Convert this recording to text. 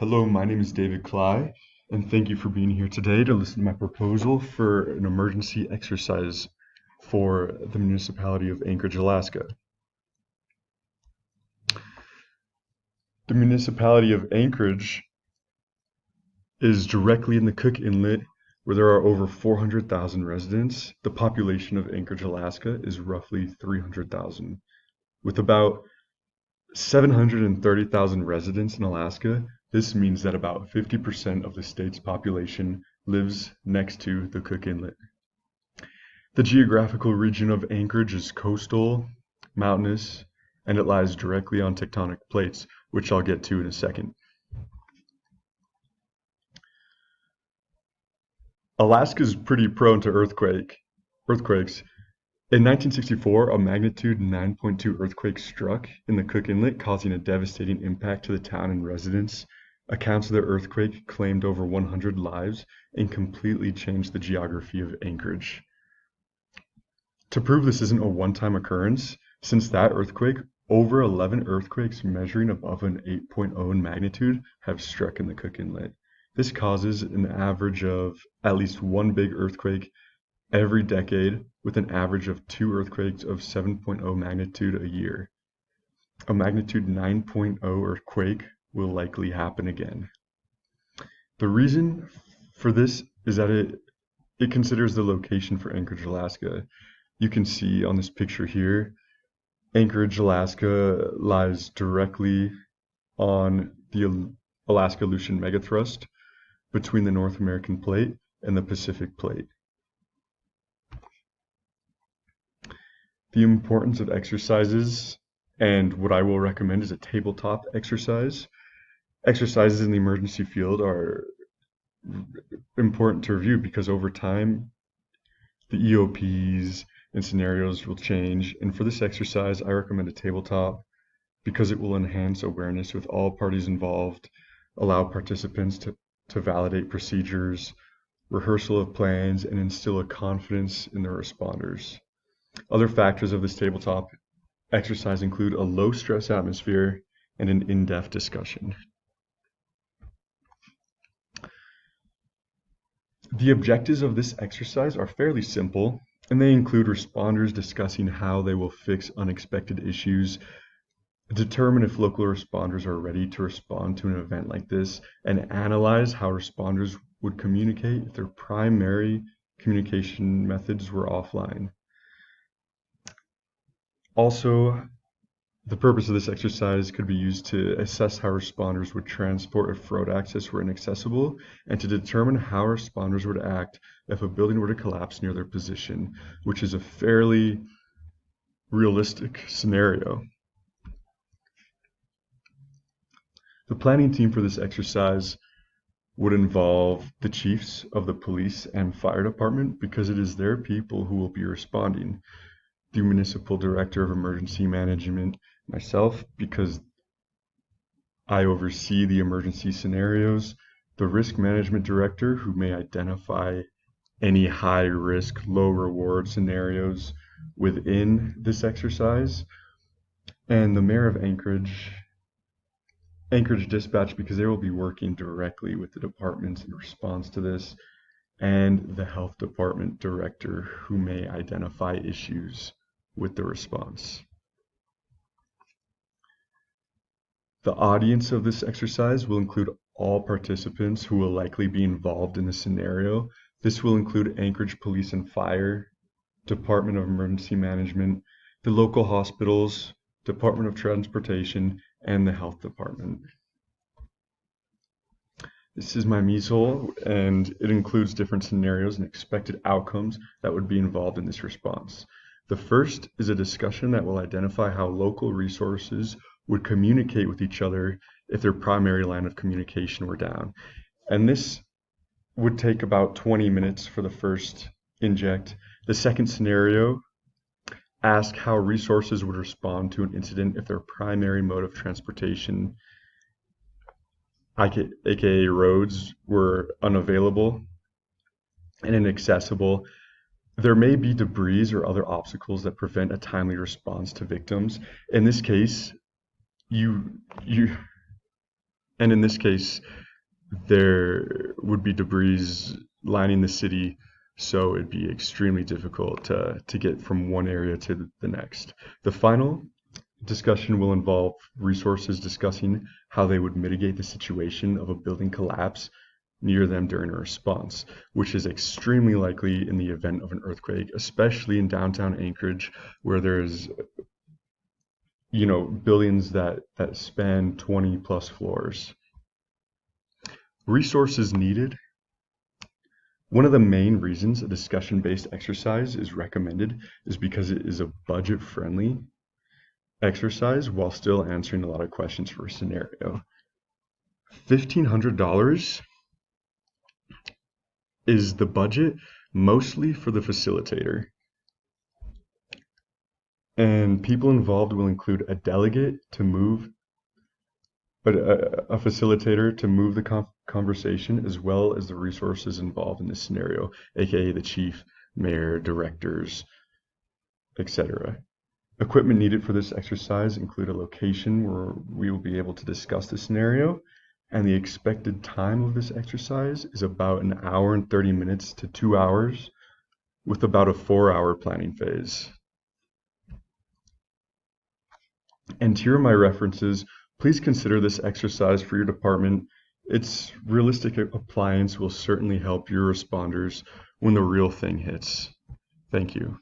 Hello, my name is David Cly, and thank you for being here today to listen to my proposal for an emergency exercise for the municipality of Anchorage, Alaska. The municipality of Anchorage is directly in the Cook Inlet, where there are over 400,000 residents. The population of Anchorage, Alaska is roughly 300,000. With about 730,000 residents in Alaska, this means that about 50% of the state's population lives next to the Cook Inlet. The geographical region of Anchorage is coastal, mountainous, and it lies directly on tectonic plates, which I'll get to in a second. Alaska is pretty prone to earthquakes. In 1964, a magnitude 9.2 earthquake struck in the Cook Inlet, causing a devastating impact to the town and residents. Accounts of the earthquake claimed over 100 lives and completely changed the geography of Anchorage. To prove this isn't a one-time occurrence, since that earthquake, over 11 earthquakes measuring above an 8.0 in magnitude have struck in the Cook Inlet. This causes an average of at least one big earthquake every decade, with an average of 2 earthquakes of 7.0 magnitude a year. A magnitude 9.0 earthquake will likely happen again. The reason for this is that it considers the location for Anchorage, Alaska. You can see on this picture here, Anchorage, Alaska lies directly on the Alaska-Aleutian megathrust between the North American plate and the Pacific plate. The importance of exercises, and what I will recommend is a tabletop exercise. Exercises in the emergency field are important to review because over time, the EOPs and scenarios will change. And for this exercise, I recommend a tabletop because it will enhance awareness with all parties involved, allow participants to validate procedures, rehearsal of plans, and instill a confidence in their responders. Other factors of this tabletop exercise include a low-stress atmosphere and an in-depth discussion. The objectives of this exercise are fairly simple, and they include responders discussing how they will fix unexpected issues, determine if local responders are ready to respond to an event like this, and analyze how responders would communicate if their primary communication methods were offline. Also, the purpose of this exercise could be used to assess how responders would transport if road access were inaccessible, and to determine how responders would act if a building were to collapse near their position, which is a fairly realistic scenario. The planning team for this exercise would involve the chiefs of the police and fire department because it is their people who will be responding. The municipal director of emergency management, myself, because I oversee the emergency scenarios, the risk management director, who may identify any high risk, low reward scenarios within this exercise, and the mayor of Anchorage Dispatch, because they will be working directly with the departments in response to this, and the health department director, who may identify issues with the response. The audience of this exercise will include all participants who will likely be involved in the scenario. This will include Anchorage Police and Fire, Department of Emergency Management, the local hospitals, Department of Transportation, and the Health Department. This is my measle, and it includes different scenarios and expected outcomes that would be involved in this response. The first is a discussion that will identify how local resources would communicate with each other if their primary line of communication were down. And this would take about 20 minutes for the first inject. The second scenario asks how resources would respond to an incident if their primary mode of transportation, aka roads, were unavailable and inaccessible. There may be debris or other obstacles that prevent a timely response to victims. In this case, And in this case, there would be debris lining the city, so it'd be extremely difficult to get from one area to the next. The final discussion will involve resources discussing how they would mitigate the situation of a building collapse near them during a response, which is extremely likely in the event of an earthquake, especially in downtown Anchorage, where there's buildings that span 20 plus floors. Resources needed. One of the main reasons a discussion-based exercise is recommended is because it is a budget-friendly exercise while still answering a lot of questions for a scenario. $1,500 is the budget mostly for the facilitator. And people involved will include a delegate to move, but a facilitator to move the conversation, as well as the resources involved in this scenario, aka the chief, mayor, directors, etc. Equipment needed for this exercise include a location where we will be able to discuss the scenario, and the expected time of this exercise is about 1 hour and 30 minutes to 2 hours, with about a 4-hour planning phase. And here are my references. Please consider this exercise for your department. Its realistic appliance will certainly help your responders when the real thing hits. Thank you.